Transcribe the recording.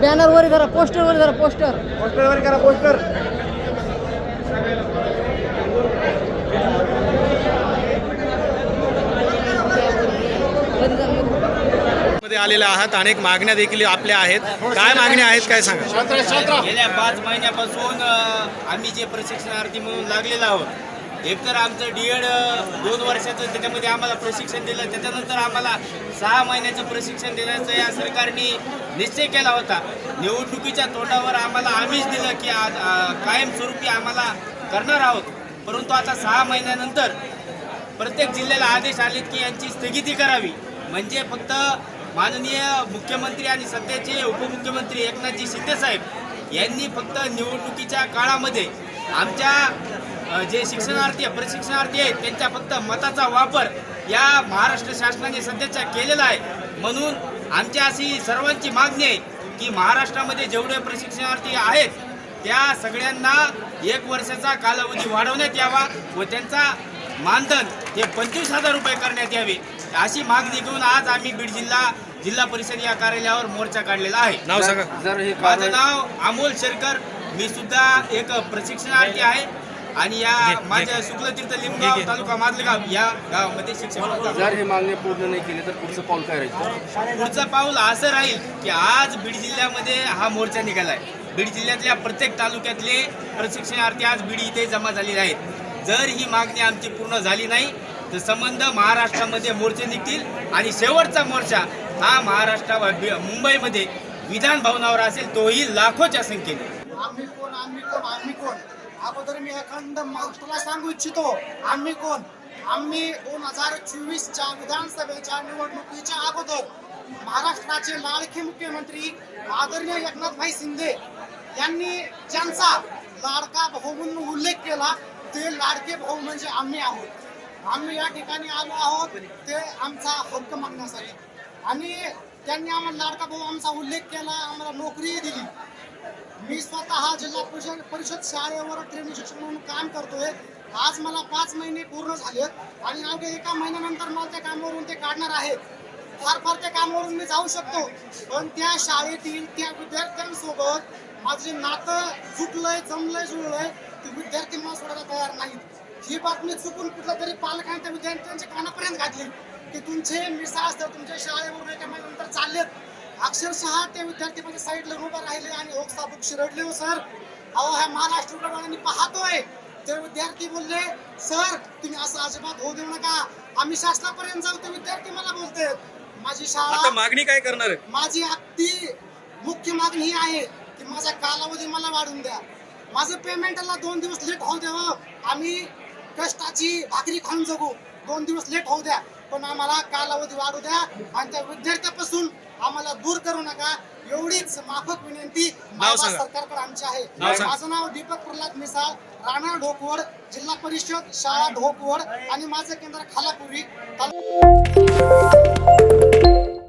Banner वर जरा, poster वर जरा, पोस्टर वर करा पोस्टर. मध्ये आलेले आहात. अनेक मागण्या देखील आपल्या आहेत. काय मागण्या आहेत काय सांगा? गेल्या 5 महिन्यापासून आम्ही जे प्रशिक्षणार्थी म्हणून लागलेलो आहोत. एकतर आमचं डीएड 2 वर्षाचं त्याच्यामध्ये आम्हाला प्रशिक्षण दिलं. त्याच्यानंतर आम्हाला 6 महिन्याचं प्रशिक्षण देण्याचा या सरकारने निश्चय केला होता. निवडणुकीच्या तोंडावर आम्हाला आम्हीच दिलं की आज कायमस्वरूपी आम्हाला करणार आहोत. परंतु आता 6 महिन्यानंतर प्रत्येक जिल्ह्याला आदेश आलेत की यांची स्थगिती करावी. म्हणजे फक्त माननीय मुख्यमंत्री आणि सध्याचे उपमुख्यमंत्री एकनाथजी शिंदेसाहेब यांनी फक्त निवडणुकीच्या काळामध्ये आमच्या जे शिक्षणार्थी प्रशिक्षणार्थी आहेत त्यांच्या फक्त मताचा वापर या महाराष्ट्र शासनाने सध्याच्या केलेला आहे. म्हणून आमची अशी सर्वांची मागणी आहे की महाराष्ट्रामध्ये जेवढे प्रशिक्षणार्थी आहेत त्या सगळ्यांना 1 वर्षाचा कालावधी वाढवण्यात यावा व त्यांचा मानधन हे 25,000 रुपये करण्यात यावे अशी मागणी घेऊन आज आम्ही बीड जिल्हा परिषद या कार्यालयावर मोर्चा काढलेला आहे. नाव सांगा. माझं नाव अमोल शेरकर. मी सुद्धा एक प्रशिक्षणार्थी आहे आणि या माझ्या शुक्लतीर्थ लिंबगाव तालुका माजलगाव या गावामध्ये शिक्षण. जर हे मागणी पूर्ण नाही केली तर पुढचं पाऊल काय राहील? पुढचं पाऊल असं राहील की आज बीड जिल्ह्यामध्ये हा मोर्चा निघालाय. बीड जिल्ह्यातल्या प्रत्येक तालुक्यातले प्रशिक्षणार्थी आज बीड इथे जमा झालेले आहेत. जर ही मागणी आमची पूर्ण झाली नाही तर संबंध महाराष्ट्रामध्ये मोर्चे निघतील आणि शेवटचा मोर्चा हा मुंबईमध्ये विधान भवनावर असेल, तोही लाखोच्या संख्येने. आम्ही कोण अगोदर मी अखंड महाराष्ट्राला सांगू इच्छितो. आम्ही कोण? आम्ही 2024च्या विधानसभेच्या निवडणुकीच्या अगोदर महाराष्ट्राचे लाडके मुख्यमंत्री आदरणीय एकनाथभाई शिंदे यांनी ज्यांचा लाडका भाऊ म्हणून उल्लेख केला ते लाडके भाऊ म्हणजे आम्ही आहोत. आम्ही या ठिकाणी आलो आहोत ते आमचा हक्क मागण्यासाठी आणि त्यांनी आम्हाला लाडका भाऊ आमचा उल्लेख केला, आम्हाला नोकरीही दिली. मी स्वतः जिल्हा परिषद शाळेवर ट्रेनिंग शिक्षक म्हणून काम करतोय. आज मला 5 महिने पूर्ण झालेत आणि अवघ्या 1 महिन्यानंतर मला त्या कामावरून ते काढणार आहेत. फार त्या कामावरून मी जाऊ शकतो, पण त्या शाळेतील त्या विद्यार्थ्यांसोबत माझे नातं जुळलंय ते विद्यार्थी मला सोडायला तयार नाहीत. ही बातमी चुकून कुठल्या तरी पालकांनी त्या विद्यार्थ्यांच्या कानापर्यंत घातली की तुमचे मिसाळ तुमच्या शाळेवरून 1 महिन्यानंतर चाललेत. अक्षरशः ते विद्यार्थी माझ्या साईडला उभा राहिले आणि ओक्साबुक शिरडले. हो सर, अहो ह्या महाराष्ट्र पाहतोय. ते विद्यार्थी बोलले, सर तुम्ही असं अजिबात होऊ देऊ नका, आम्ही शासनापर्यंत जाऊ. ते विद्यार्थी मला बोलतात माझी शाळा. मागणी काय करणार आहे? माझी अगदी मुख्य मागणी ही आहे की माझा कालावधी मला वाढून द्या. माझं पेमेंटला 2 दिवस लेट होऊ द्यावं. आम्ही कष्टाची भाकरी खाऊन जगू. 2 दिवस लेट होऊ द्या, पण आम्हाला कालावधी वाढू द्या आणि त्या विद्यार्थ्यापासून आम्हाला दूर करू नका एवढीच माफक विनंती सरकारकडे आमची आहे. माझं नाव दीपक प्रल्हाद मिसाळ, राणा ढोकवड, जिल्हा परिषद शाळा ढोकवड आणि माझं केंद्र खालापुरी.